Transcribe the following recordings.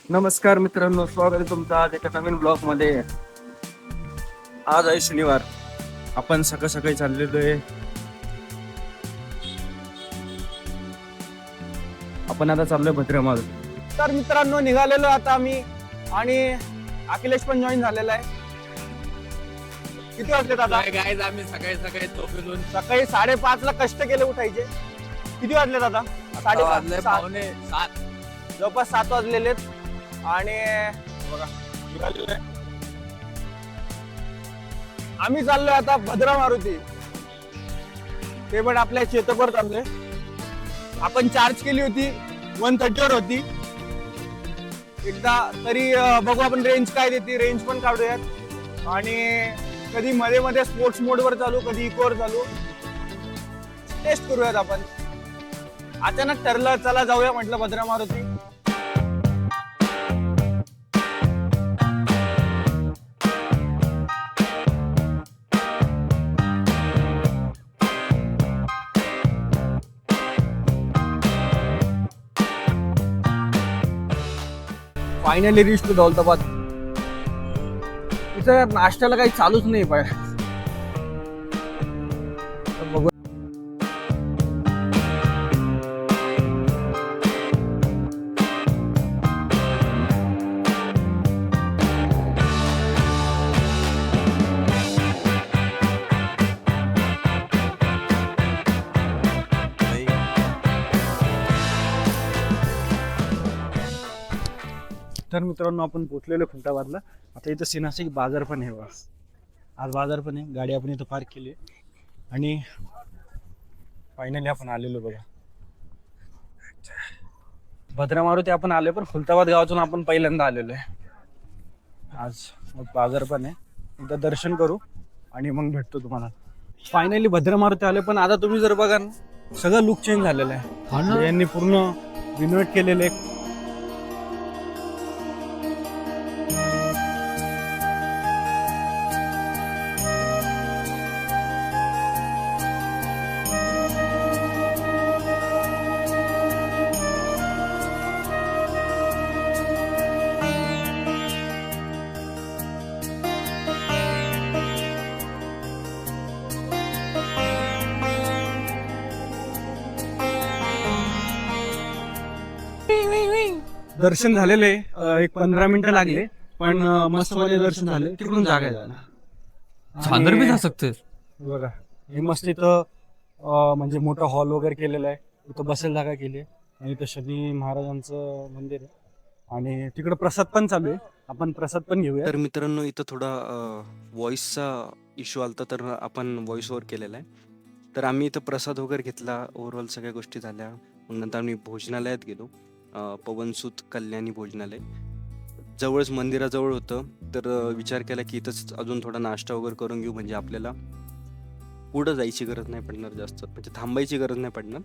नमस्कार मित्रांनो, स्वागत आहे तुमचं आज एका नवीन ब्लॉग मध्ये. आज आहे शनिवार. आपण सकाळ सकाळी चाललेलो आहे. आपण आता चाललोय भद्रमाळ. तर मित्रांनो निघालेलो आता आम्ही आणि अखिलेश पण जॉईन झालेला आहे. किती वाजले दादा? गाईज आम्ही सकाळी सकाळी झोपेतून सकाळी 5:30 ला कष्ट केले उठायचे. किती वाजले दादा? वाजले 7:30. पावणे 7. जवळपास 7 वाजलेले आहेत. आणि बघा निघालेलो आहे. आम्ही चाललोय आता भद्रा मारुती. ते पण आपल्या चेतकवर चाललोय. आपण चार्ज केली होती 130 वर होती. एकदा तरी बघू आपण रेंज काय देते. रेंज पण काढूयात आणि कधी मध्ये मध्ये स्पोर्ट्स मोड वर चालू, कधी इको वर चालू, टेस्ट करूयात आपण. अचानक ठरलं चला जाऊया म्हटलं Bhadra Maruti. Finally reach to Daulatabad. इथं नाश्त्याला काही चालूच नाही पाहिजे. बघू. तर मित्रांनो आपण पोहोचलेलो खुलताबादला. आता इथं सिनासिक बाजार पण आहे बघा. आज बाजार पण आहे. गाडी आपण इथं पार्क केली आणि फायनली आपण आलेलो बघा भद्रा मारुती. आपण आलो पण खुलताबाद गावातून आपण पहिल्यांदा आलेलो आहे. आज बाजार पण आहे. एकदा दर्शन करू आणि मग भेटतो तुम्हाला. फायनली भद्रा मारुती आले. पण आता तुम्ही जर बघा ना सगळं लुक चेंज झालेलं आहे. यांनी पूर्ण रिनोव्हेट केलेलं आहे. दर्शन झालेले एक 15 मिनिटं लागले पण मस्त मध्ये दर्शन झाले. तिकडून जागा आहे जाणार. अंदर भी जा सकते. बघा हे मस्त इथं म्हणजे मोठा हॉल वगैरे केलेला आहे. इथं बसेल जागा केली आहे आणि इथं शनी महाराजांचं मंदिर आहे आणि तिकडं प्रसाद पण चालू आहे. आपण प्रसाद पण घेऊया. तर मित्रांनो इथं थोडा व्हॉइसचा इश्यू आलता तर आपण व्हॉइस ओव्हर केलेला आहे. तर आम्ही इथं प्रसाद वगैरे घेतला. ओव्हरऑल सगळ्या गोष्टी झाल्या. मग नंतर आम्ही भोजनालयात गेलो. पवनसूत कल्याणी भोजनालय जवळच मंदिराजवळ होतं. तर विचार केला की इथंच अजून थोडा नाश्ता वगैरे करून घेऊ. म्हणजे आपल्याला पुढं जायची गरज नाही पडणार जास्त. म्हणजे थांबायची गरज नाही पडणार.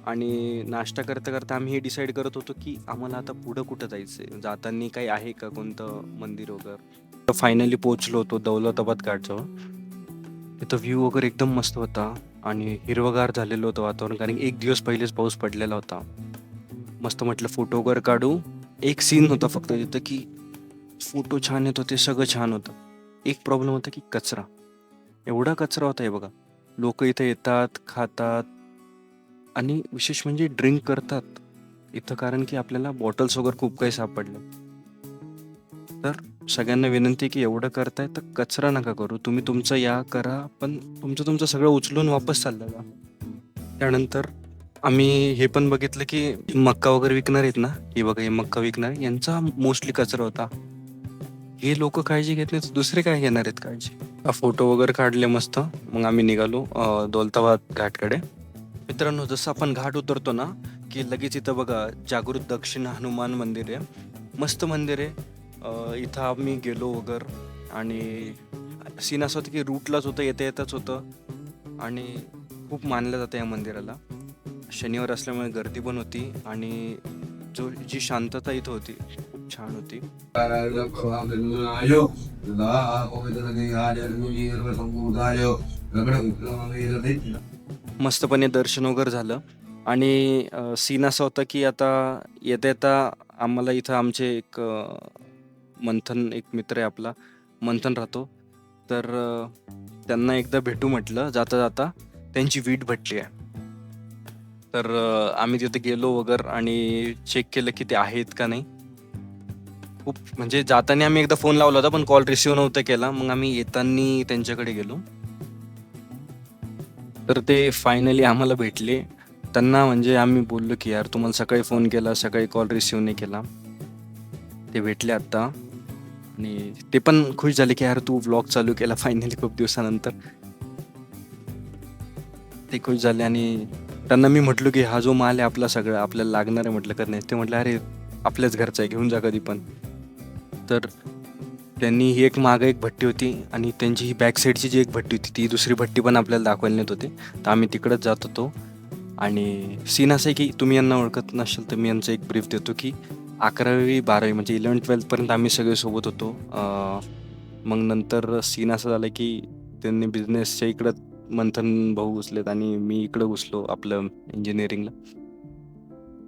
आणि नाश्ता करता करता आम्ही हे डिसाईड करत होतो की आम्हाला आता पुढं कुठं जायचंय. जाताना काही आहे का कोणतं मंदिर वगैरे. तर फायनली पोहोचलो होतो दौलताबाद घाटजवळ. तिथं व्ह्यू वगैरे एकदम मस्त होता आणि हिरवगार झालेलं होतं वातावरण. कारण एक दिवस पहिलेच पाऊस पडलेला होता. मस्त म्हटलं फोटो वगैरे काढू. एक सीन होता फक्त तिथं की फोटो छान येत होते, सगळं छान होतं. एक प्रॉब्लेम होता की कचरा. एवढा कचरा होता हे बघा. लोक इथं येतात, खातात आणि विशेष म्हणजे ड्रिंक करतात इथं. कारण की आपल्याला बॉटल्स वगैरे खूप काही सापडले. तर सगळ्यांना विनंती की एवढं करताय तर कचरा नका करू. तुम्ही तुमचं या करा पण तुमचं सगळं उचलून वापस चाललं का. त्यानंतर आम्ही हे पण बघितलं की मक्का वगैरे विकणार आहेत ना, हे बघा हे मक्का विकणार यांचा मोस्टली कचरा होता. हे लोक काळजी घेत नाही तर दुसरे काय घेणार आहेत काळजी. फोटो वगैरे काढले मस्त. मग आम्ही निघालो दौलताबाद घाटकडे. मित्रांनो जसं आपण घाट उतरतो ना की लगेच इथं बघा जागृत दक्षिण हनुमान मंदिर आहे. मस्त मंदिर आहे. इथं आम्ही गेलो वगैरे आणि सीन असं होतं की रूटलाच होतं, येता येताच होतं आणि खूप मानलं जातं या मंदिराला. शनिवार असल्यामुळे गर्दी पण होती आणि जी शांतता इथं होती खूप छान होती. मस्तपणे दर्शन वगैरे झालं आणि सीन असा होता की आता येता येता आम्हाला इथं आमचे एक मंथन एक मित्र आहे आपला, मंथन राहतो. तर त्यांना एकदा भेटू म्हटलं जाता जाता. त्यांची वीट भेटली आहे. तर आम्ही तिथे गेलो वगैरे आणि चेक केलं की ते आहेत का नाही. खूप म्हणजे जाताना आम्ही एकदा फोन लावला होता पण कॉल रिसिव्ह नव्हता केला. मग आम्ही येताना त्यांच्याकडे गेलो. तर ते फायनली आम्हाला भेटले. त्यांना म्हणजे आम्ही बोललो की यार तुम्हाला सकाळी फोन केला, सकाळी कॉल रिसिव्ह नाही केला. ते भेटले आत्ता आणि ते पण खुश झाले की यार तू व्लॉग चालू केला फायनली खूप दिवसानंतर. ते खुश झाले आणि त्यांना मी म्हटलो की हा जो माल आहे आपला सगळा आपल्याला लागणार आहे म्हटलं का नाही. ते म्हटलं अरे आपल्याच घरचा आहे घेऊन जा कधी पण. तर त्यांनी ही एक मागं एक भट्टी होती आणि त्यांची ही बॅक साईडची जी एक भट्टी होती ती दुसरी भट्टी पण आपल्याला दाखवायला नेत होते. तर आम्ही तिकडंच जात होतो. आणि सीन असं आहे की तुम्ही यांना ओळखत नसेल तर मी यांचं एक ब्रीफ देतो की 11वी 12वी म्हणजे 11th-12th पर्यंत आम्ही सगळे सोबत होतो. मग नंतर सीन असा झाला की त्यांनी बिझनेसच्या इकडं मंथन भाऊ घुसलेत आणि मी इकडं घुसलो आपलं इंजिनिअरिंगला.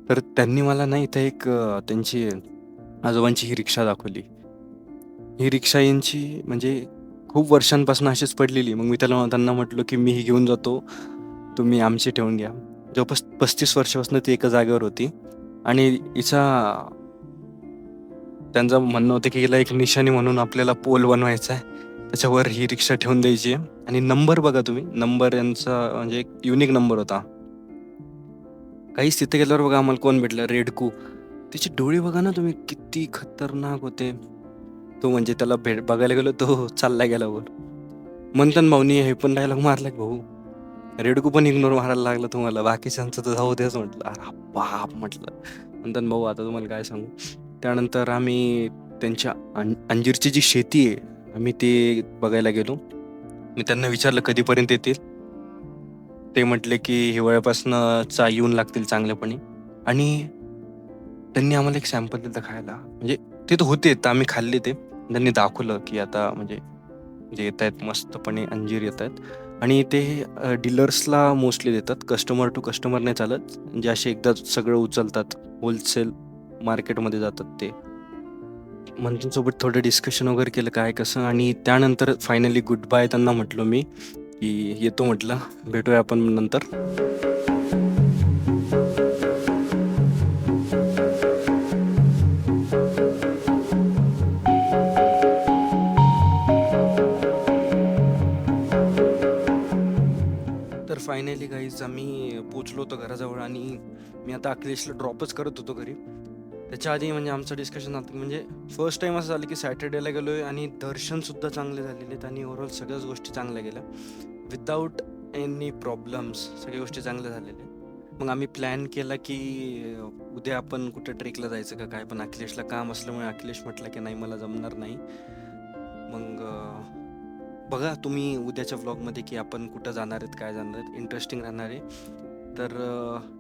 तर त्यांनी मला ना इथं एक त्यांची आजोबांची ही रिक्षा दाखवली. ही रिक्षा यांची म्हणजे खूप वर्षांपासून अशीच पडलेली. मग मी त्यांना म्हटलो की मी ही घेऊन जातो, तुम्ही आमची ठेवून घ्या. जवळपास 35 वर्षापासून ती एका जागेवर होती आणि त्यांचं म्हणणं होतं की हिला एक निशाणी म्हणून आपल्याला पोल बनवायचा आहे. त्याच्यावर ही रिक्षा ठेवून द्यायची आहे. आणि नंबर बघा तुम्ही, नंबर यांचा म्हणजे एक युनिक नंबर होता. काहीच तिथे गेल्यावर बघा आम्हाला कोण भेटलं, रेडकू. त्याचे डोळे बघा ना तुम्ही किती खतरनाक होते. तो म्हणजे त्याला बघायला गेलो तो चालला गेला वर. मंथन भाऊनी हे पण डायलॉग मारला की भाऊ रेडकू पण इग्नोर मारायला लागला तुम्हाला, बाकीच्यांचं तर जाऊ द्याच म्हटलं. अरे बाप म्हटलं. मंथन भाऊ आता तुम्हाला काय सांगू. त्यानंतर आम्ही त्यांच्या अंजीरची जी शेती आहे आम्ही ते बघायला गेलो. मी त्यांना विचारलं कधीपर्यंत येतील. ते म्हटले की हिवाळ्यापासून येऊन लागतील चांगल्यापणे. आणि त्यांनी आम्हाला एक सॅम्पल दिलं खायला. म्हणजे ते तर होते तर आम्ही खाल्ले ते. त्यांनी दाखवलं की आता म्हणजे जे येत आहेत मस्तपणे अंजीर येत आहेत. आणि ते डीलर्सला मोस्टली देतात, कस्टमर टू कस्टमर नाही चालत. जे असे एकदा सगळं उचलतात होलसेल मार्केटमध्ये जातात ते. मंथनसोबत थोडं डिस्कशन वगैरे केलं काय कसं. आणि त्यानंतर फायनली गुड बाय त्यांना म्हटलो मी की येतो म्हटलं, भेटूया आपण नंतर. तर फायनली गाईज आम्ही पोचलो होतो घराजवळ आणि मी आता अखिलेशला ड्रॉपच करत होतो घरी. त्याच्या आधी म्हणजे आमचं डिस्कशन झालं म्हणजे फर्स्ट टाइम असं झालं की सॅटर्डेला गेलोय आणि दर्शनसुद्धा चांगले झालेले आहेत आणि ओव्हरऑल सगळ्याच गोष्टी चांगल्या गेल्या विदाऊट एनी प्रॉब्लेम्स. सगळ्या गोष्टी चांगल्या झालेल्या. मग आम्ही प्लॅन केला की उद्या आपण कुठं ट्रेकला जायचं का काय. पण अखिलेशला काम असल्यामुळे अखिलेश म्हटलं की नाही मला जमणार नाही. मग बघा तुम्ही उद्याच्या व्लॉगमध्ये की आपण कुठं जाणार आहेत काय जाणार आहेत. इंटरेस्टिंग राहणार आहे. तर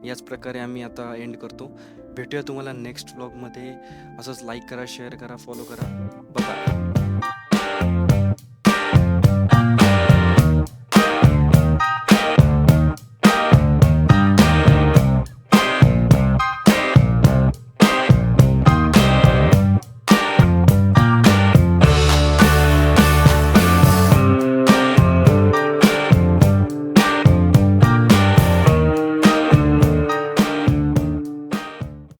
याच प्रकारे आम्ही आता एंड करतो. भेटूया तुम्हाला नेक्स्ट व्लॉगमध्ये. असंच लाईक करा, शेअर करा, फॉलो करा. बघा.